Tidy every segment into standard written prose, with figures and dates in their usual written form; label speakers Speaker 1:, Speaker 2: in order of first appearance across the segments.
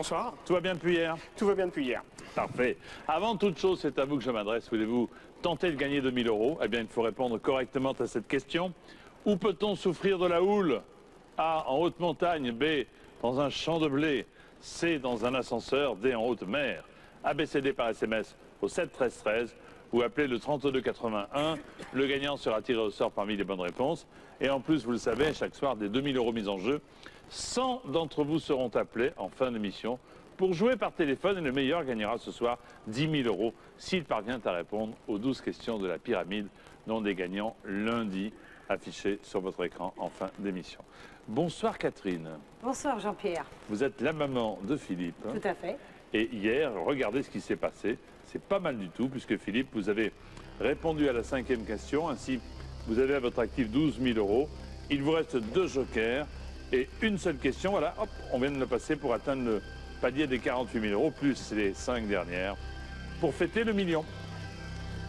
Speaker 1: Bonsoir.
Speaker 2: Tout va bien depuis hier?
Speaker 1: Tout va bien depuis hier.
Speaker 2: Parfait. Avant toute chose, c'est à vous que je m'adresse. Voulez-vous tenter de gagner 2000 €? Eh bien, il faut répondre correctement à cette question. Où peut-on souffrir de la houle? A, en haute montagne. B, dans un champ de blé. C, dans un ascenseur. D, en haute mer. ABCD par SMS au 7 13 13 ou appelez le 32 81. Le gagnant sera tiré au sort parmi les bonnes réponses. Et en plus, vous le savez, chaque soir, des 2000 € mis en jeu. 100 d'entre vous seront appelés en fin d'émission pour jouer par téléphone et le meilleur gagnera ce soir 10 000 € s'il parvient à répondre aux 12 questions de la pyramide, dont des gagnants lundi affichés sur votre écran en fin d'émission. Bonsoir Catherine.
Speaker 3: Bonsoir Jean-Pierre.
Speaker 2: Vous êtes la maman de Philippe.
Speaker 3: Tout à fait.
Speaker 2: Et hier, regardez ce qui s'est passé. C'est pas mal du tout puisque Philippe, vous avez répondu à la 5e question. Ainsi, vous avez à votre actif 12 000 €. Il vous reste 2 jokers. Et une seule question, voilà, hop, on vient de le passer pour atteindre le palier des 48 000 €, plus les 5 dernières, pour fêter le million.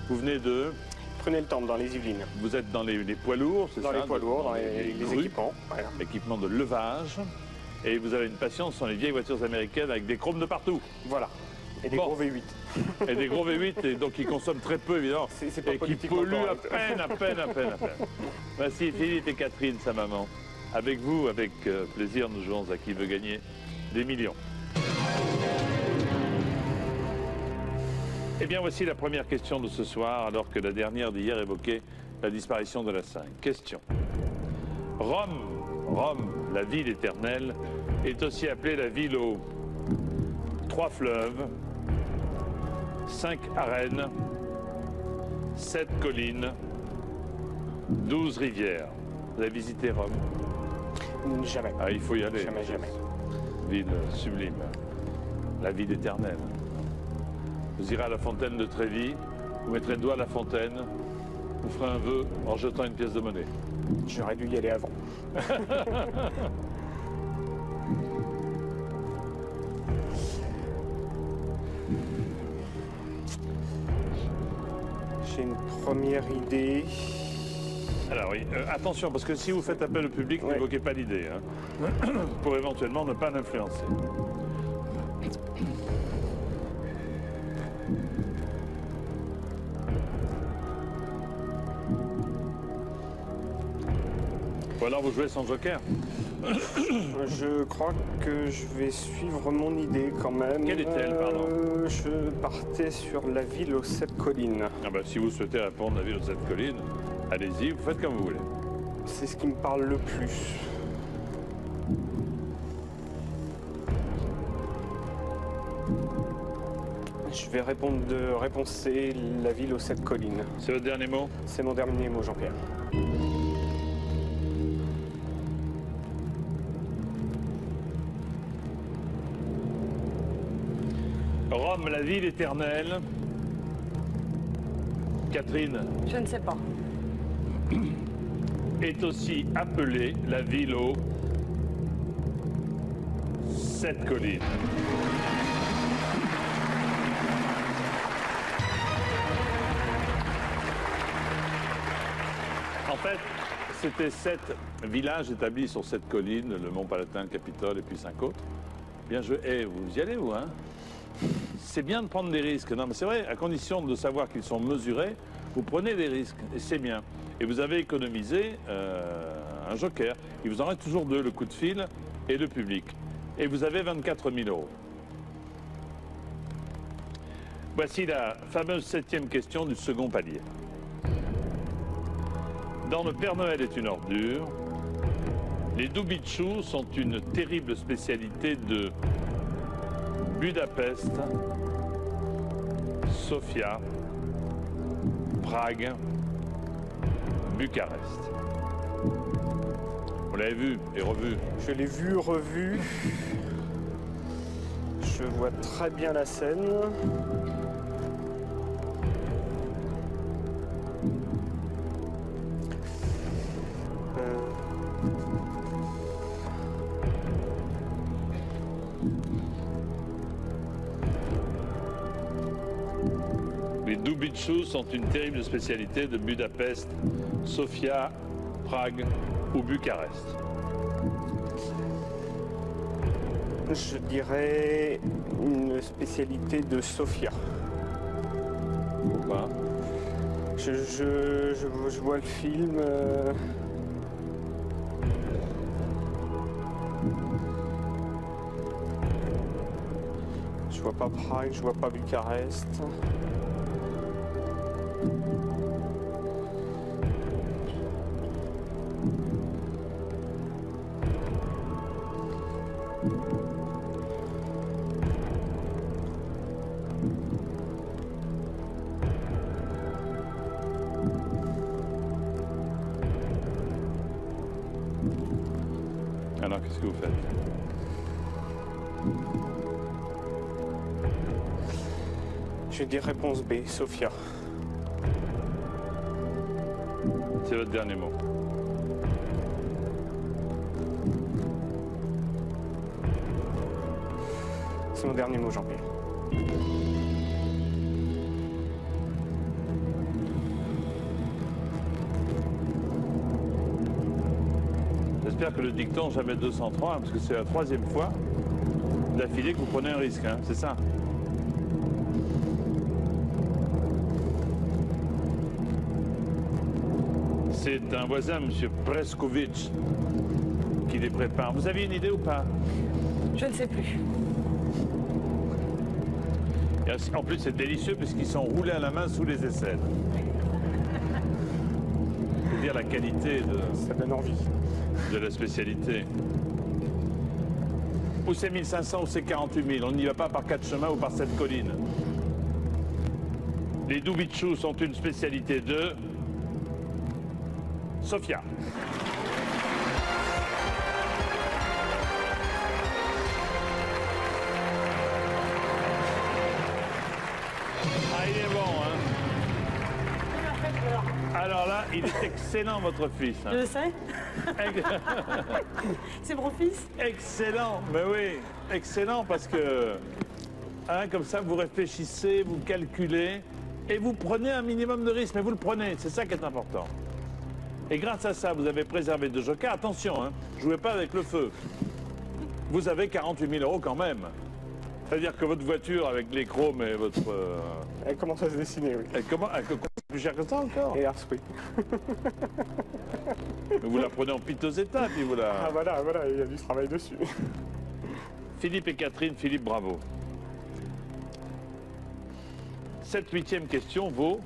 Speaker 2: Vous venez de...
Speaker 1: Prenez le temps dans les Yvelines.
Speaker 2: Vous êtes dans les poids lourds, c'est ça?
Speaker 1: Dans les poids lourds, dans les équipements. Voilà.
Speaker 2: Équipements de levage. Et vous avez une passion sur les vieilles voitures américaines avec des chromes de partout.
Speaker 1: Voilà. Et des gros V8.
Speaker 2: Et des gros V8, et donc qui consomment très peu, évidemment.
Speaker 1: C'est pas
Speaker 2: et qui polluent à peine. Voici Philippe et Catherine, sa maman. Avec vous, avec plaisir, nous jouons à qui veut gagner des millions. Eh bien, voici la première question de ce soir, alors que la dernière d'hier évoquait la disparition de la 5. Question. Rome, la ville éternelle, est aussi appelée la ville aux 3 fleuves, 5 arènes, 7 collines, 12 rivières. Vous avez visité Rome?
Speaker 1: Jamais.
Speaker 2: Ah, il faut y aller.
Speaker 1: Jamais.
Speaker 2: Ville sublime. La ville éternelle. Vous irez à la fontaine de Trévis, vous mettrez le doigt à la fontaine, vous ferez un vœu en jetant une pièce de monnaie.
Speaker 1: J'aurais dû y aller avant. J'ai une première idée.
Speaker 2: Alors oui, attention, parce que si vous faites appel au public, n'évoquez pas l'idée, hein, pour éventuellement ne pas l'influencer. Ou alors vous jouez sans joker.
Speaker 1: Je crois que je vais suivre mon idée quand même.
Speaker 2: Quelle est-elle, pardon?
Speaker 1: Je partais sur la ville aux 7 collines.
Speaker 2: Ah ben, si vous souhaitez répondre à la ville aux 7 collines, allez-y, vous faites comme vous voulez.
Speaker 1: C'est ce qui me parle le plus. Je vais répondre de réponse C, la ville aux 7 collines.
Speaker 2: C'est votre dernier mot?
Speaker 1: C'est mon dernier mot, Jean-Pierre.
Speaker 2: Rome, la ville éternelle. Catherine.
Speaker 3: Je ne sais pas.
Speaker 2: Est aussi appelée la ville aux 7 collines. En fait, c'était 7 villages établis sur 7 collines, le Mont Palatin, le Capitole et puis 5 autres. Bien joué. Et vous y allez, vous, hein? C'est bien de prendre des risques. Non, mais c'est vrai, à condition de savoir qu'ils sont mesurés, vous prenez des risques, et c'est bien. Et vous avez économisé un joker. Il vous en reste toujours 2, le coup de fil et le public. Et vous avez 24 000 €. Voici la fameuse 7e question du second palier. Dans Le Père Noël est une ordure, les Doubichous sont une terrible spécialité de Budapest, Sofia, Prague, Bucarest. Vous l'avez vu et revu?
Speaker 1: Je l'ai vu, revu. Je vois très bien la scène.
Speaker 2: Les Doubichous sont une terrible spécialité de Budapest, Sofia, Prague ou Bucarest.
Speaker 1: Je dirais une spécialité de Sofia.
Speaker 2: Pourquoi?
Speaker 1: Je vois le film. Je vois pas Prague, je vois pas Bucarest.
Speaker 2: Alors, qu'est-ce que vous faites?
Speaker 1: Je dis réponse B, Sofia.
Speaker 2: C'est votre dernier mot.
Speaker 1: C'est mon dernier mot, Jean-Pierre.
Speaker 2: J'espère que le dicton jamais 203, parce que c'est la 3e fois d'affilée que vous prenez un risque, hein, c'est ça? C'est un voisin, M. Preskovic, qui les prépare. Vous aviez une idée ou pas?
Speaker 3: Je ne sais plus.
Speaker 2: Et en plus, c'est délicieux puisqu'ils sont roulés à la main sous les aisselles. C'est dire la qualité
Speaker 1: Ça donne envie.
Speaker 2: de la spécialité. Ou c'est 1500 ou c'est 48 000. On n'y va pas par 4 chemins ou par 7 collines. Les doubichous sont une spécialité de Sofia. Ah, il est bon, hein? Alors là, il est excellent, votre fils.
Speaker 3: Je le sais. C'est mon fils.
Speaker 2: Excellent, mais oui, excellent parce que, hein, comme ça, vous réfléchissez, vous calculez et vous prenez un minimum de risque, mais vous le prenez, c'est ça qui est important. Et grâce à ça, vous avez préservé 2 jokers. Attention, hein, jouez pas avec le feu. Vous avez 48 000 euros quand même. C'est-à-dire que votre voiture avec les chromes et votre...
Speaker 1: Elle commence à se dessiner, oui.
Speaker 2: elle coûte plus cher que ça encore.
Speaker 1: Et Ars, oui.
Speaker 2: Vous la prenez en piteux état, puis vous la...
Speaker 1: Ah voilà, il y a du travail dessus.
Speaker 2: Philippe et Catherine, Philippe, bravo. Cette 8e question vaut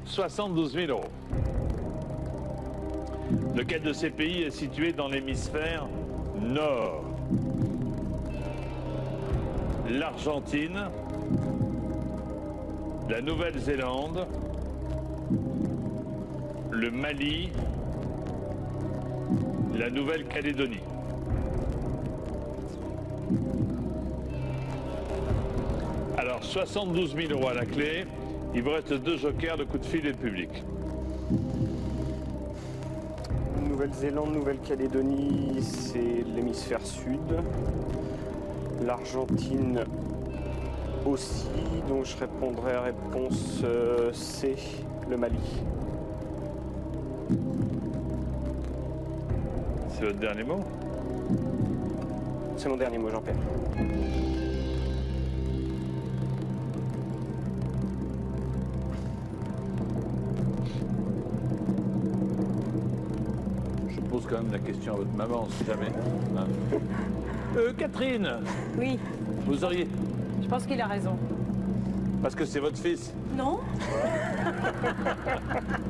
Speaker 2: 72 000 euros. Lequel de ces pays est situé dans l'hémisphère nord? L'Argentine, la Nouvelle-Zélande, le Mali, la Nouvelle-Calédonie. Alors, 72 000 euros à la clé. Il vous reste 2 jokers, le coup de fil et le public.
Speaker 1: Nouvelle-Zélande, Nouvelle-Calédonie, c'est l'hémisphère sud. L'Argentine aussi, donc je répondrai à réponse C, le Mali.
Speaker 2: C'est votre dernier mot?
Speaker 1: C'est mon dernier mot, Jean-Pierre.
Speaker 2: Je pose quand même la question à votre maman, si jamais. Hein. Catherine,
Speaker 3: Oui,
Speaker 2: vous auriez...
Speaker 3: je pense qu'il a raison.
Speaker 2: Parce que c'est votre fils.
Speaker 3: Non?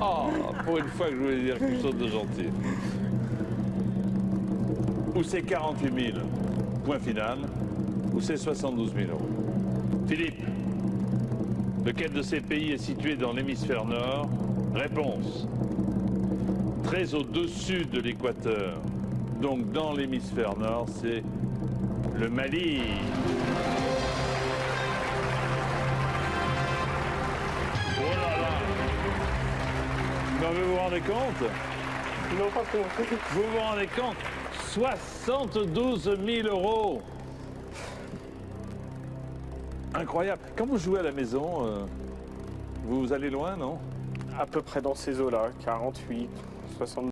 Speaker 2: Oh, pour une fois que je voulais dire quelque chose de gentil. Ou c'est 48 000, point final, ou c'est 72 000 euros. Philippe, lequel de ces pays est situé dans l'hémisphère nord? Réponse. Très au-dessus de l'équateur, donc dans l'hémisphère nord, c'est le Mali. Oh là là! Non mais vous vous rendez compte?
Speaker 1: Non, pas trop.
Speaker 2: Vous vous rendez compte? 72 000 euros! Incroyable. Quand vous jouez à la maison, vous allez loin, non?
Speaker 1: À peu près dans ces eaux-là, 48, 60.